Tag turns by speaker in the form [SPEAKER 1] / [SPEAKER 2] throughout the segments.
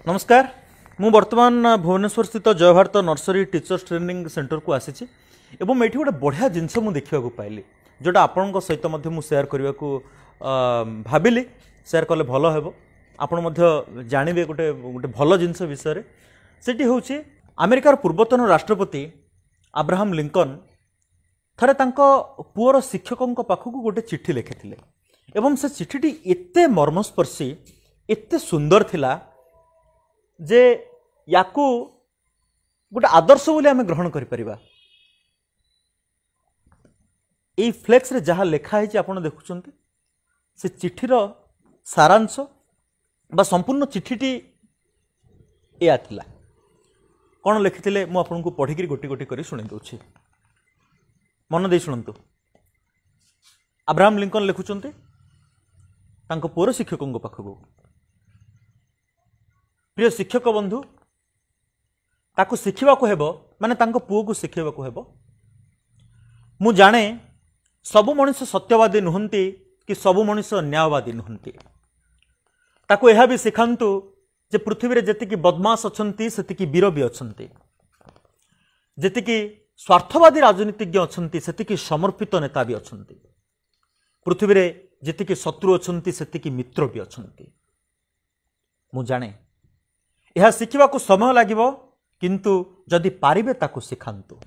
[SPEAKER 1] नमस्कार मु वर्तमान भुवनेश्वर स्थित जय Bharat nursery teachers training centre को आसी एवं ये गोटे बढ़िया जिनस मुझे देखा पाइली जोटा आपण सहित सेयार करने को भाविली सेयार कले भल हे आपण जानवे गोटे गोटे भल जिनस विषय सेठी हूँ अमेरिकार पूर्वतन राष्ट्रपति अब्राहम लिंकन थरे तांको पुअर शिक्षकों पाखक गोटे चिठी लिखिथिले एवं से चिठीटी एते मर्मस्पर्शी एते सुंदर थिला जे याकू गोटे आदर्श बोली आम ग्रहण करिपरिबा। एई फ्लेक्स रे जहाँ लेखा है आपण देखुचंती से चिठीर सारांश बा संपूर्ण चिठीटी या थिला कौन लिखिथिले मु आपनको पढ़िकी गोटी गोटी करी सुनी दउछि मन दे शुणु। अब्राहम लिंकन लिखुचंती तांको पुअर शिक्षकों पाखक प्रिय शिक्षक बंधु ताको शिखिबा को हेबो माने तांको पुओ को शिखिबा को हेबो। मु जाने सबु मनुष्य सत्यवादी नुहंती कि सबु मनुष्य न्यायवादी नुहंती ताको एहा भी सिखांतु जे पृथ्वी रे जेतिकी बदमाश अछंती सेतिकी वीर भी अछंती जेतिकी स्वार्थवादी राजनीतिज्ञ अछंती सेतिकी समर्पित नेता भी अछंती पृथ्वी रे जेतिकी शत्रु अछंती सेतिकी मित्र भी अछंती। मु जाने यह शिखिबा को समय लागिबो किंतु जदि पारिबे ताको सिखांतु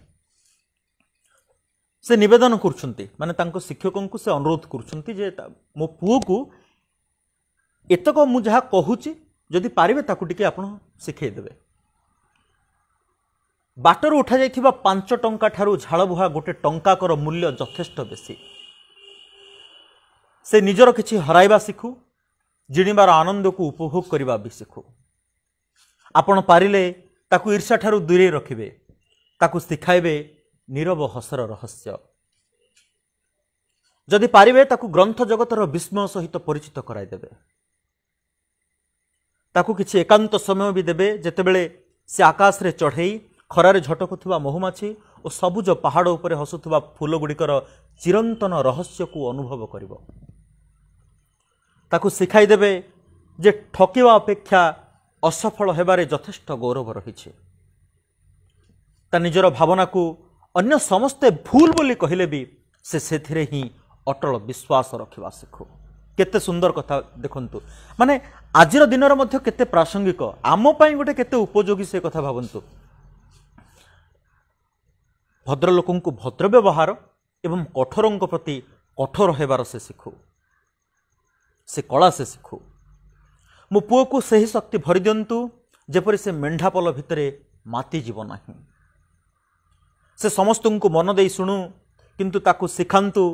[SPEAKER 1] से निवेदन करुछंती माने तांको शिक्षकों को से अनुरोध करुछंती जे मो पुओ को एतक मु जहा कहूची जदि पारिबे ताको टिके आपण शिखै देबे। बाटर उठा जाइथिबा 5 टंका ठारू झाड़ बुहा गोटे टंकाकर मूल्य यथेष्ट बेसी से निजर किछि हराइबा शिखु जिणिबार आनंद को उपभोग करबा भी शिखु आपण पारिले ताकू ईर्ष्या ठारू दूरे रखिबे ताकू शिखाइबे नीरव हसर रहस्य जदि पारिबे ताकू ग्रंथ जगतर विस्मय सहित परिचित कराई देबे ताकू किछि एकांत समय भी देबे जेतेबेले से आकाश रे चढ़ई खरारे झटकुथुवा महुमाछी और सबुज पहाड़ उपरे हसुथुवा फूल गुड़िकर चिरंतन रहस्य को अनुभव करिबो ताकू शिखाई देबे जे ठकिवा अपेक्षा असफल हेबारे यथेष्ट गौरव रही ता निजर भावना को अन्य समस्ते भूल बोली कहले भी से सेथिरे ही अटल विश्वास रखिबा शिखु। केते सुंदर कथा देखंतु माने आजिर दिनर मध्य केते प्रासंगिक आम पई गोटे केते उपयोगी से कथा भावंतु। भद्र लोकं को भद्र व्यवहार एवं कठोरों प्रति कठोर हेबार से शिखु से कला से शिखु। मो पुओ को सही शक्ति भरी दिंतु जेपरि से मेंढापल भितरे माती जीव नाही से समस्त को मन दे शुणु किंतु ताकू शिखांतु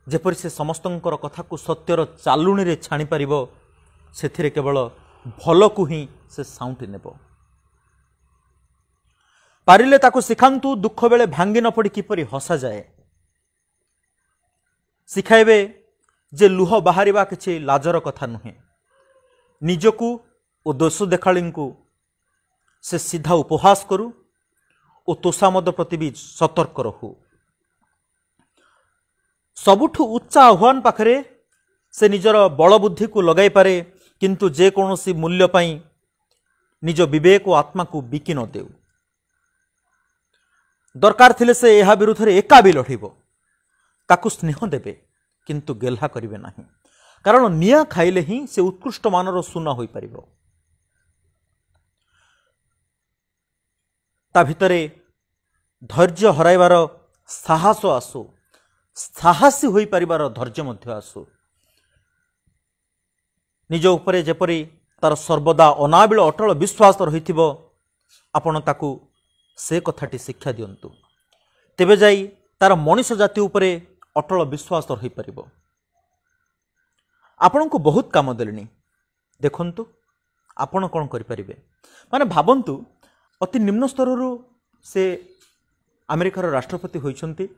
[SPEAKER 1] जेपरि से समस्तंकर कथा को सत्यर चालुणी रे छाणी परिबो सेथिरे केवल भल को ही से साउंटी नेबो। पारिले ताकू शिखांतु दुख बेले भांगी न पड़ी किपरि हसा जाए शिखाइबे जे लुह बाहरिबा किछि लाजर कथा नुहे निजकू और दोष देखाड़ी को से सीधा उपहास करू और तोषामद प्रति भी सतर्क रहू। सबुठु उच्च आह्वान पाखरे से निजर बल बुद्धि को लगाई पारे किंतु जे कौनसी मूल्य पाई निज विवेक और आत्मा को बिकी न देउ। दरकार थिले से यह विरुद्ध रे एका भी लड़िबो ताकू स्नेह देबे किंतु गेल्हा करिवे नाही कारण निया खाइले ही से उत्कृष्ट मानर सुना होई परिबो। ता भितरे धैर्य हराइबार साहस आसु साहसी होई परिबार धैर्य मध्य आसु निज उपरे जेपरि तार सर्वदा अनाबिल अटल विश्वास रहिथिबो आपण ताकू से कथाटी शिक्षा दियंतु तेबे जाई तार मनुष्य जाति उपरे अटल विश्वास रही परिबो। आपण को बहुत काम देलेनी देखंतु आपण कौन करिपारिबे माने भाबंतु अति निम्न स्तर से अमेरिकार राष्ट्रपति होइछंती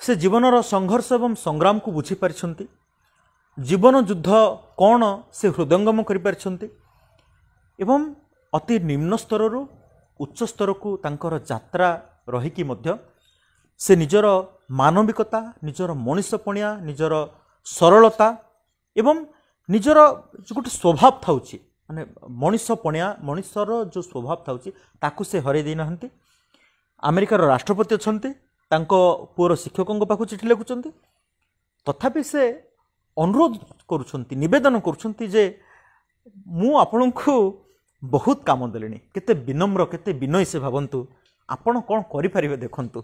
[SPEAKER 1] से जीवनर संघर्ष एवं संग्राम को बुझी पारिछंती जीवन युद्ध कौन से हृदयंगम करि पारिछंती एवं अति निम्न स्तर उच्च स्तर को तांकर यात्रा रहीकि मध्य से निजर मानविकता निजर मनुष्यपणिया निजर सरलता एवं निजर जो गोटे स्वभाव थाउची माने मनीष पणिया मनीषर जो स्वभाव थाउची ताकू से हरै दै नहंती। अमेरिकार राष्ट्रपति अछंती, तांको पुअर शिक्षकों पाखु चिठी लिखुचंती, तथापि से अनुरोध करुछंती, निवेदन करुछंती जे मु आपनकु बहुत काम देलेनी। केते विनम्र केते विनय से भावंतु, आपण कोन करि परिबे देखंतु।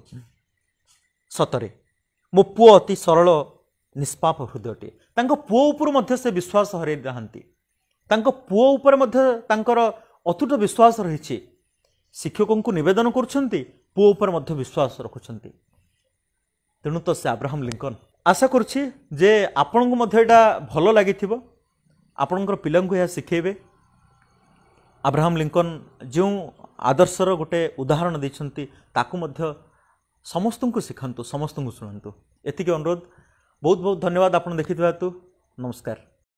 [SPEAKER 1] सतरे मो पुओ अति सरल निष्पाप हृदयटी। तांको पुओ उपर मध्य से विश्वास हरै नहंती, तांको पुओ उपर मध्य तांकर अतुट विश्वास रहिछि। शिक्षकों को निवेदन करुछंती, पुओ उपर मध्य विश्वास रखुछंती। तेणु तो से अब्राहम लिंकन। आशा करुछि जे आपनको मध्य एटा भलो लागिथिबो, आपणकर पिलांको या शिखेबे। अब्राहम लिंकन जो आदर्शर गोटे उदाहरण दैछंती ताकू मध्य समस्तଙ୍କୁ शिखंतु, समस्तଙ୍କୁ शुणंतु। एतिके अनुरोध। बहुत बहुत धन्यवाद आपण देखिथिबातु। नमस्कार।